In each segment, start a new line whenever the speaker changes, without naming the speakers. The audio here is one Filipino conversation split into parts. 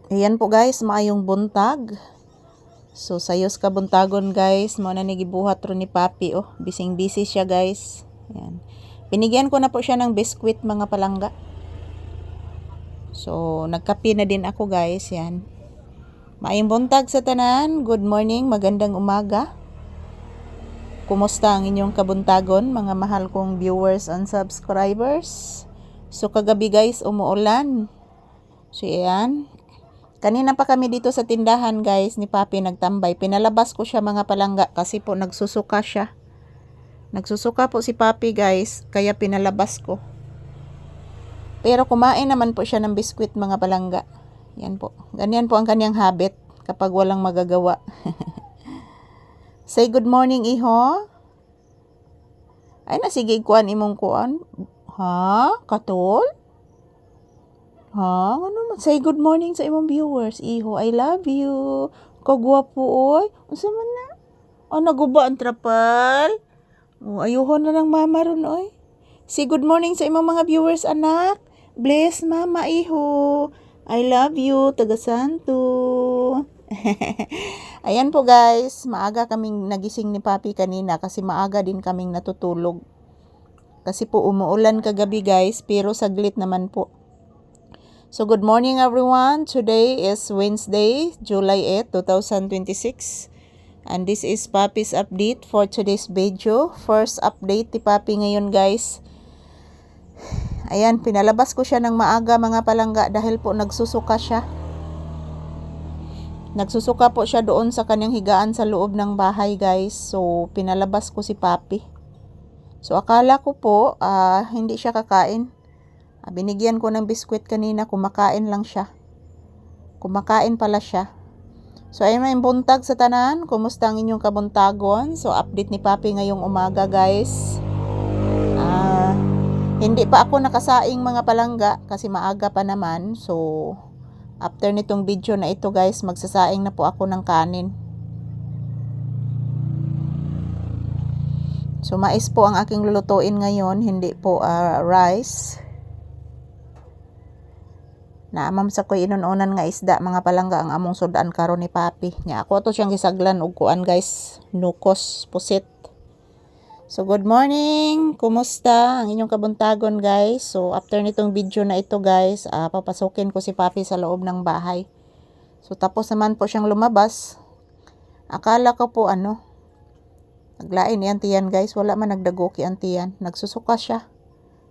Ayan po guys, maayong buntag. So sayos ka buntagon guys, mo na nigibuhat ro ni Papi oh. Bising busy siya guys. Ayan. Binigyan ko na po siya ng biskwit mga palangga. So nagkape na din ako guys, yan. Maayong buntag sa tanan. Good morning, magandang umaga. Kumusta ang inyong kabuntagon mga mahal kong viewers and subscribers? So kagabi guys, umuulan. So ayan. Kanina pa kami dito sa tindahan guys ni Papi nagtambay. Pinalabas ko siya mga palangga kasi po nagsusuka siya. Nagsusuka po si Papi guys kaya pinalabas ko. Pero kumain naman po siya ng biskwit mga palangga. Yan po. Ganyan po ang kanyang habit kapag walang magagawa. Say good morning iho. Ay nasigig kuan imong kuan. Ha? Katol? Ha? Ano man? Say good morning sa imong viewers. Iho, I love you. Kagwapo, oy. Unsa man na? Oh, naguba ang trapal. Oh, ayuhon na ng mama ron, oy. Say good morning sa imong mga viewers, anak. Bless, mama, iho. I love you, taga Santo. Ayan po guys, maaga kaming nagising ni Papi kanina kasi maaga din kaming natutulog. Kasi po umuulan kagabi guys, pero saglit naman po. So good morning everyone. Today is Wednesday, July 8, 2026. And this is Papi's update for today's video. First update ni Papi ngayon guys. Ayan, pinalabas ko siya ng maaga mga palangga dahil po nagsusuka siya. Nagsusuka po siya doon sa kanyang higaan sa loob ng bahay guys. So pinalabas ko si Papi. So akala ko po hindi siya kakain. Binigyan ko ng biskwit kanina, kumakain lang siya. Kumakain pala siya. So ayun may buntag sa tanan. Kumusta ang inyong kabuntagon? So update ni Papi ngayong umaga guys. Hindi pa ako nakasaing mga palangga kasi maaga pa naman. So after nitong video na ito guys, magsasaing na po ako ng kanin. So mais po ang aking lulutuin ngayon, hindi po rice. Naamam sa ko'y inununan nga isda mga palangga ang among sudan karon ni Papi. Nya ako to siyang gisaglan og kuan guys, nukos pusit. So good morning. Kumusta ang inyong kabuntagon guys? So after nitong video na ito guys, papasukin ko si Papi sa loob ng bahay. So tapos naman po siyang lumabas. Akala ko po naglain yan tiyan guys, wala man nagdagoki ang tiyan. Nagsusuka siya.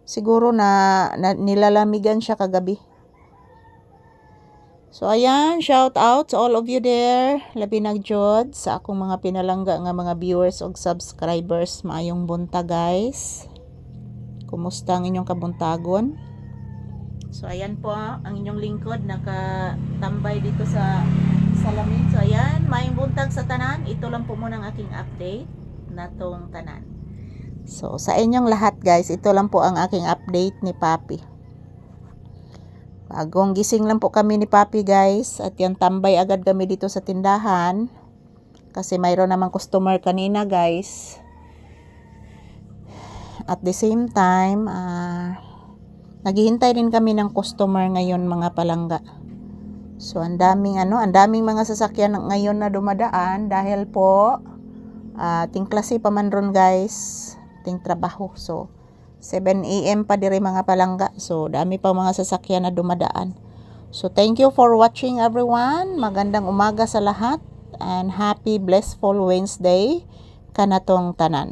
Siguro na nilalamigan siya kagabi. So ayan, shout out to all of you there. Labi nagjod sa akong mga pinalangga nga mga viewers o subscribers. Maayong bunta guys. Kumusta ang inyong kabuntagon? So ayan po ang inyong lingkod nakatambay dito sa salamin. So ayan, maayong buntag sa tanan. Ito lang po muna ang aking update natong tanan. So sa inyong lahat guys, ito lang po ang aking update ni Papi. Bagong gising lang po kami ni Papi guys. At yan tambay agad kami dito sa tindahan. Kasi mayroon namang customer kanina guys. At the same time, naghihintay din kami ng customer ngayon mga palangga. So ang daming mga sasakyan ngayon na dumadaan. Dahil po, ting klase pa man ron guys. Ting trabaho. So 7 AM pa dire mga palangga. So dami pa mga sasakyan na dumadaan. So thank you for watching everyone. Magandang umaga sa lahat and happy blissful Wednesday kanatong tanan.